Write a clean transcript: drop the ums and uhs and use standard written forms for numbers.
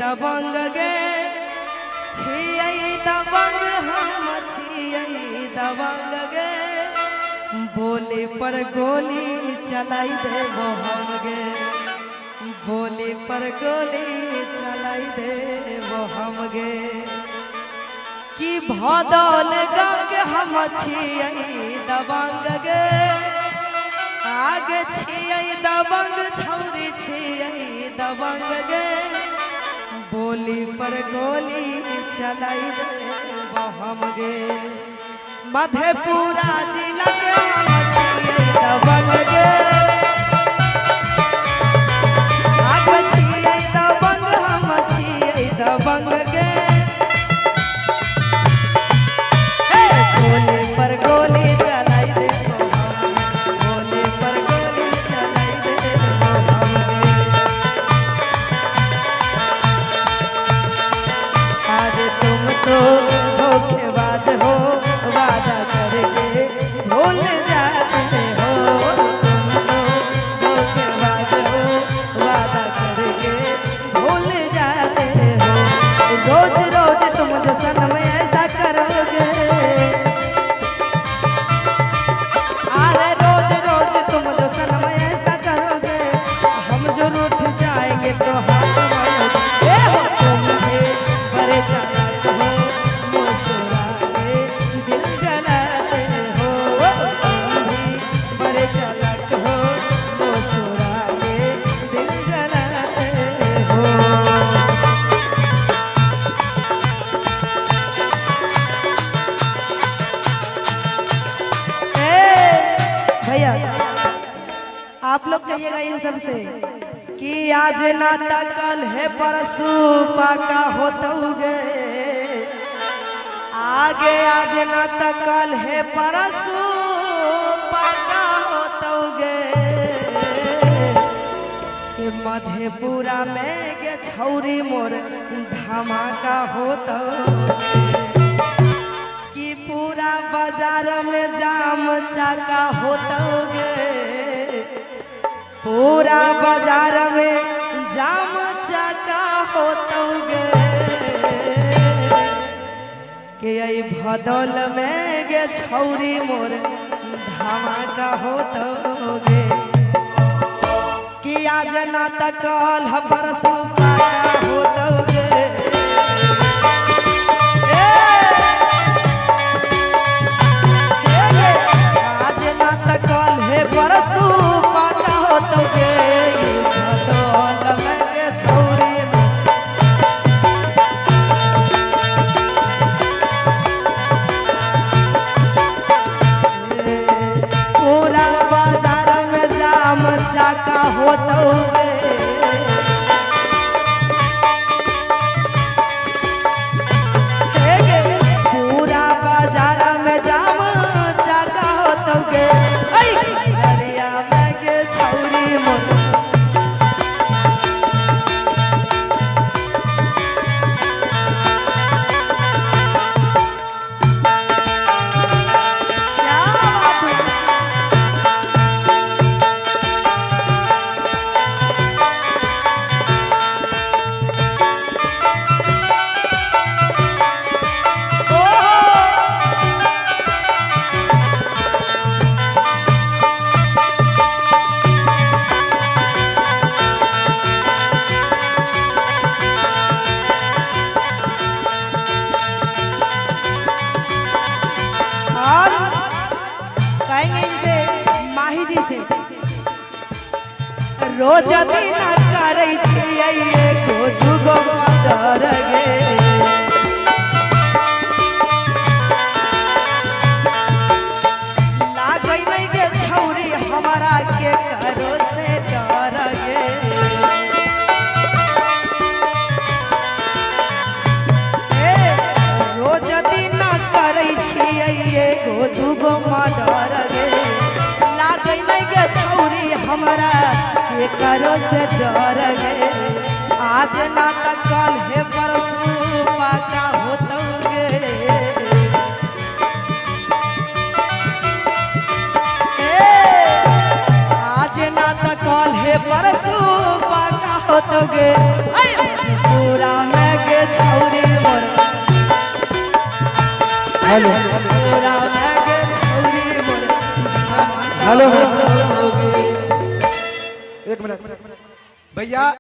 दबंग गे छियै दबंग हम छियै दबंग गे बोली पर गोली चलाई देबो हम गे बोली पर गोली चलाई देबो हम गे कि भदौल गाँव के हम छियै दबंग गे आगे छियै दबंग छौरी छियै दबंग गे बोली पर गोली चलाई देबो हम गे मधेपुरा जिला के हम छियै दबंग गे आगे छियै दबंग हम छियै दबंग गे बोली पर गोली चलाई देबो बोली पर गोली चलाई देबो आज तुम तो धोखेबाज हो वादा करके भूल जाते हो तुम तो धोखेबाज हो वादा करके भूल जाते हो रोज रोज तुम जो सनम ऐसा करोगे अरे रोज रोज तुम जो सनम ऐसा करोगे हम जो रूठ जाएंगे तो हाथ मारोगे हो तुम भी बड़े चालाक हो मुस्कुरा के दिल जलाते हो तुम भी बड़े चालाक हो मुस्कुरा के दिल जलाते हो भैया आप लोग कहिएगा इन सब से कि आज ना कल है परसों पाका होतोगे आगे आज ना कल है परसों पाका होतोगे कि मधेपुरा में गे छौरी मोर धमाका होतोगे कि पूरा बाजार में जाम चाका होतोगे पूरा बाजार में जाम चाका होतोगे कि आई भदौल में गे छौरी मोर धमाका होतोगे कि आज ना कल परसों पाका होतोगे कल है परसों पाका होतोगे भदौल में गे छौरी पूरा बाजार में जाम चाका होतोगे पूरा बाजार में जाम चाका होतोगे दरिया में गे छौरी मोर रोज दिन करै छियै एको दुगो मर्डर गे लागै नहीं गे छौरी हमारा के करो से डर गे रोज दिन करै छियै एको दुगो मर्डर गे लागै नहीं गे छौरी हमारा के करो से डर गे आज ना कल है परसों पाका होतोगे आज ना कल है परसों पाका होतोगे पूरा हेलो तोरा लागे छौरी मोर हेलो 1 मिनट भैया।